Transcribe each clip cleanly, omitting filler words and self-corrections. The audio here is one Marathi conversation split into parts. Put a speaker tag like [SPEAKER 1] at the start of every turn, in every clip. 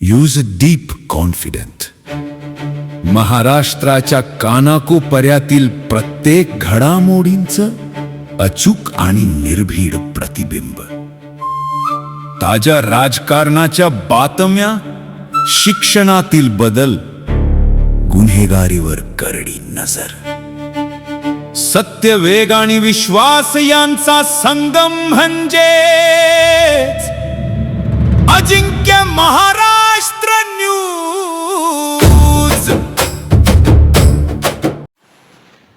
[SPEAKER 1] Use deep confident. महाराष्ट्राच्या कानाकोपऱ्यातील प्रत्येक घडामोडींचं अचूक आणि निर्भीड प्रतिबिंब. ताज्या राजकारणाच्या बातम्या, शिक्षणातील बदल, गुन्हेगारीवर करडी नजर. सत्य, वेग आणि विश्वास यांचा संगम म्हणजे अजिंक्य महाराष्ट्र न्यूज.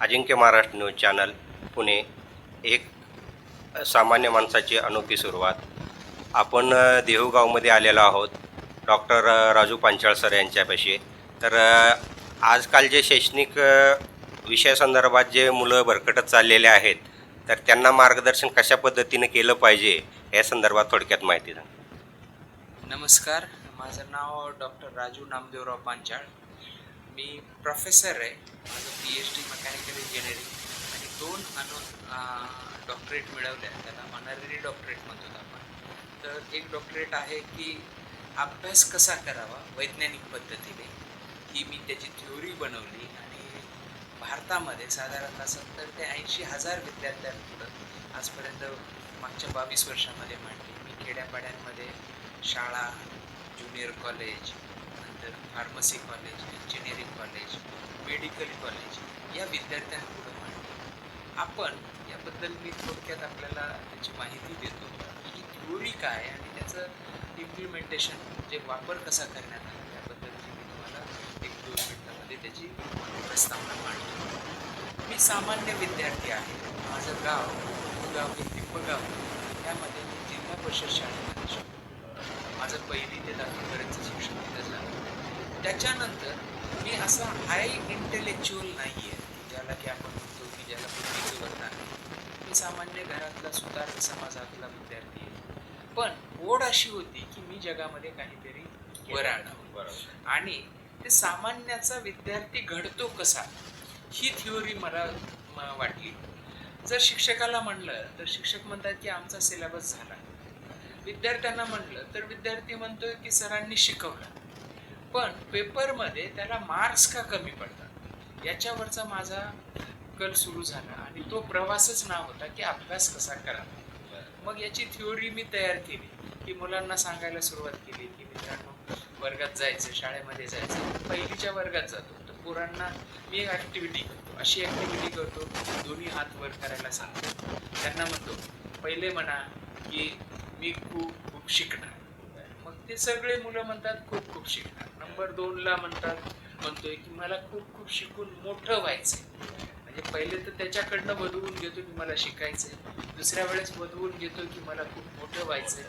[SPEAKER 2] अजिंक्य महाराष्ट्र न्यूज चॅनल पुणे. एक सामान्य माणसाची अनोखी सुरुवात. आपण देहूगावमध्ये आलेलो आहोत डॉक्टर राजू पांचाळ सर यांच्यापाशी. तर आजकाल जे शैक्षणिक विषयासंदर्भात जे मुलं भरकटत चाललेले आहेत, तर त्यांना मार्गदर्शन कशा पद्धतीने केलं पाहिजे या संदर्भात थोडक्यात माहिती द्या.
[SPEAKER 3] नमस्कार, माझं नाव डॉक्टर राजू नामदेवराव पांचाळ. मी प्रोफेसर आहे. माझं PhD मेकॅनिकल इंजिनिअरिंग आणि 2 डॉक्टरेट मिळवल्या. त्याला ऑनररी डॉक्टरेट म्हणतो आपण. तर एक डॉक्टरेट आहे की अभ्यास कसा करावा वैज्ञानिक पद्धतीने, ही मी त्याची थ्योरी बनवली आणि भारतामध्ये साधारणतः 70 ते 80,000 विद्यार्थ्यांपुढं आजपर्यंत मागच्या 22 वर्षामध्ये मांडली. मी खेड्यापाड्यांमध्ये शाळा, ज्युनियर कॉलेज, नंतर pharmacy college, engineering college, medical college या विद्यार्थ्यांपुढं मांडली. आपण याबद्दल मी थोडक्यात आपल्याला त्याची माहिती देतो की ही थ्योरी काय आणि त्याचं इम्प्लिमेंटेशन जे वापर कसा करण्यात आला त्याबद्दलची मी तुम्हाला 1-2 मिनिटामध्ये त्याची प्रस्तावना मांडतो. मी सामान्य विद्यार्थी आहे. माझं गाव हे पिंपळगाव, त्यामध्ये मी जिल्हा परिषद शाळेमध्ये शिकतो. माझं 1ली ते 10वीपर्यंतचं शिक्षण तिथं झालं. त्याच्यानंतर मी असा हाय इंटेलेक्च्युअल नाही आहे ज्याला की आपण म्हणतो की ज्याला बुद्धीचं वरदान आहे. मी सामान्य घरातला सुतार समाजातला विद्यार्थी आहे. पण ओढ अशी होती की मी जगामध्ये काहीतरी वर आणावं आणि ते सामान्याचा विद्यार्थी घडतो कसा, ही थ्योरी मला वाटली. जर शिक्षकाला म्हणलं तर शिक्षक म्हणतात की आमचा सिलेबस झाला. विद्यार्थ्यांना म्हणलं तर विद्यार्थी म्हणतोय की सरांनी शिकवलं. पण पेपरमध्ये त्याला मार्क्स का कमी पडतात याच्यावरचा माझा कल सुरू झाला आणि तो प्रवासच नाव होता की अभ्यास कसा करावा. मग याची थ्योरी मी तयार केली की मुलांना सांगायला सुरुवात केली की मित्रांनो, वर्गात जायचं, शाळेमध्ये जायचं. 1लीच्या वर्गात जातो तर पोरांना मी एक ॲक्टिव्हिटी करतो, अशी ॲक्टिव्हिटी करतो, दोन्ही हात वर करायला सांगतो. त्यांना म्हणतो पहिले म्हणा की मी खूप शिकणार. मग ते सगळे मुलं म्हणतात खूप शिकणार. नंबर 2ला म्हणतोय की मला खूप शिकून मोठं व्हायचंय. म्हणजे पहिले तर त्याच्याकडनं वधवून घेतो की मला शिकायचंय. दुसऱ्या वेळेस वधवून घेतो की मला खूप मोठं व्हायचंय.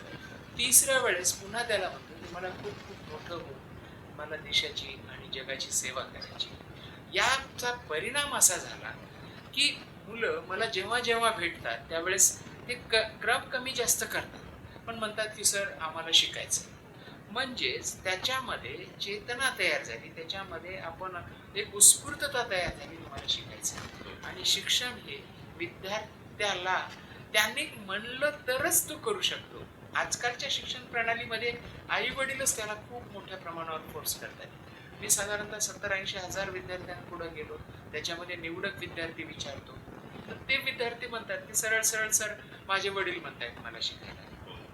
[SPEAKER 3] तिसऱ्या वेळेस पुन्हा त्याला म्हणतो की मला खूप मोठं होऊन मला देशाची आणि जगाची सेवा करायची. याचा परिणाम असा झाला की मुलं मला जेव्हा भेटतात त्यावेळेस ते क्रम कमी जास्त करतात, पण म्हणतात की सर आम्हाला शिकायचं. म्हणजेच त्याच्यामध्ये चेतना तयार झाली, त्याच्यामध्ये आपण एक उत्स्फूर्तता तयार झाली, तुम्हाला शिकायचं. आणि शिक्षण हे विद्यार्थ्याला त्याने म्हणलं तरच तो करू शकतो. आजकालच्या शिक्षण प्रणालीमध्ये आई वडीलच त्याला खूप मोठ्या प्रमाणावर फोर्स करतात. मी साधारणतः 70-80,000 विद्यार्थ्यांपुढे गेलो, त्याच्यामध्ये निवडक विद्यार्थी विचारतो तर ते विद्यार्थी म्हणतात की सरळ सर माझे वडील म्हणतायत मला शिकायला.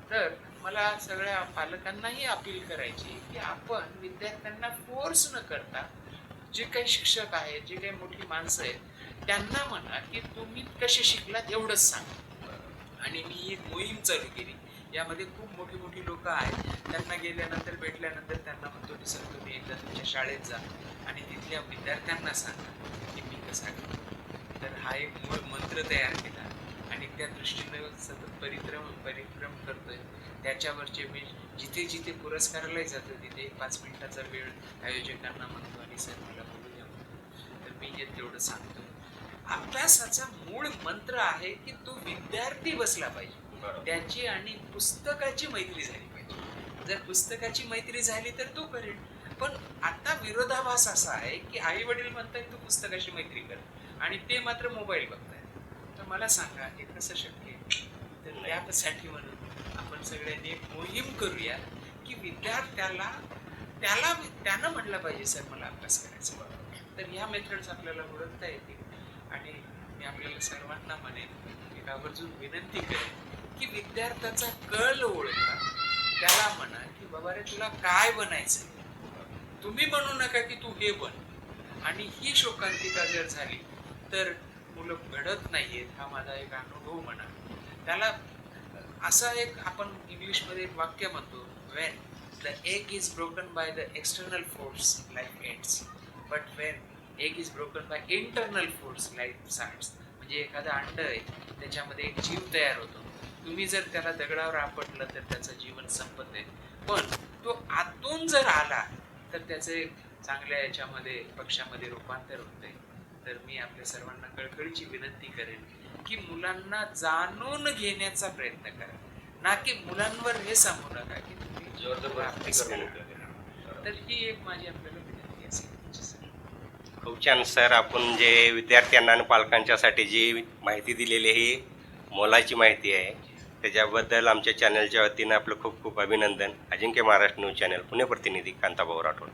[SPEAKER 3] तर मला सगळ्या पालकांनाही अपील करायची की आपण विद्यार्थ्यांना फोर्स न करता जे काही शिक्षक आहेत, जे काही मोठी माणसं आहेत, त्यांना म्हणा की तुम्ही कसे शिकलात एवढंच सांगा. आणि मी एक मोहीम चालू केली. यामध्ये खूप मोठी लोक आहेत. त्यांना गेल्यानंतर भेटल्यानंतर त्यांना म्हणतो की सर तुम्ही एकदा तुमच्या शाळेत जा आणि तिथल्या विद्यार्थ्यांना सांगा की मी कसा करतो. तर हा एक मूळ मंत्र तयार केला आणि त्या दृष्टीनं सतत परिक्रम करतोय. त्याच्यावरचे मी जिथे पुरस्कारालाही जातो तिथे 5 मिनिटाचा वेळ आयोजकांना म्हणतो आणि सर मला बोलू द्या म्हणतो. तर मी हे तेवढं सांगतो. अभ्यासाचा मूळ मंत्र आहे की तो विद्यार्थी बसला पाहिजे, त्याची आणि पुस्तकाची मैत्री झाली पाहिजे. जर पुस्तकाची मैत्री झाली तर तो करेल. पण आता विरोधाभास असा आहे की आई वडील म्हणतात तू पुस्तकाशी मैत्री कर आणि ते मात्र मोबाईल बघताय. तर मला सांगा हे कसं शक्य आहे? तर यासाठी म्हणून आपण सगळ्यांनी एक मोहीम करूया की विद्यार्थ्याला त्यानं म्हटलं पाहिजे सर मला अभ्यास करायचा बघा. तर ह्या मेथड्स आपल्याला ओळखता येतील. आणि मी आपल्याला सर्वांना म्हणेन, एक आवर्जून विनंती करेन की विद्यार्थ्याचा कल ओळखा, त्याला म्हणा की बाबा रे तुला काय बनायचंय. तुम्ही म्हणू नका की तू हे बन. आणि ही शोकांतिका जर झाली तर मुलं घडत नाहीयेत, हा माझा एक अनुभव म्हणा. त्याला असा एक आपण इंग्लिशमध्ये एक वाक्य म्हणतो, Wien the egg is broken by the external force life ends, but Wien egg is broken by internal force life starts. म्हणजे एखादं अंड आहे, त्याच्यामध्ये एक जीव तयार होतो. तुम्ही जर त्याला दगडावर आपटलं तर त्याचं जीवन संपत आहे, पण तो आतून जर आला तर त्याचे चांगल्या याच्यामध्ये पक्षामध्ये रूपांतर होते. तर मी आपल्या सर्वांना कळकळीची विनंती करेन की मुलांना जाणून घेण्याचा प्रयत्न करा, ना की मुलांवर हे सांगू नका की तुम्ही अभ्यास करा. तर ही एक माझी आपल्याला विनंती असेल.
[SPEAKER 2] खूप छान सर, आपण जे विद्यार्थ्यांना आणि पालकांच्यासाठी जी माहिती दिलेली ही मोलाची माहिती आहे, त्याच्याबद्दल आमच्या चॅनलच्या वतीनं आपलं खूप खूप अभिनंदन. अजिंक्य महाराष्ट्र न्यूज चॅनल पुणे प्रतिनिधी कांताभाऊ राठोड.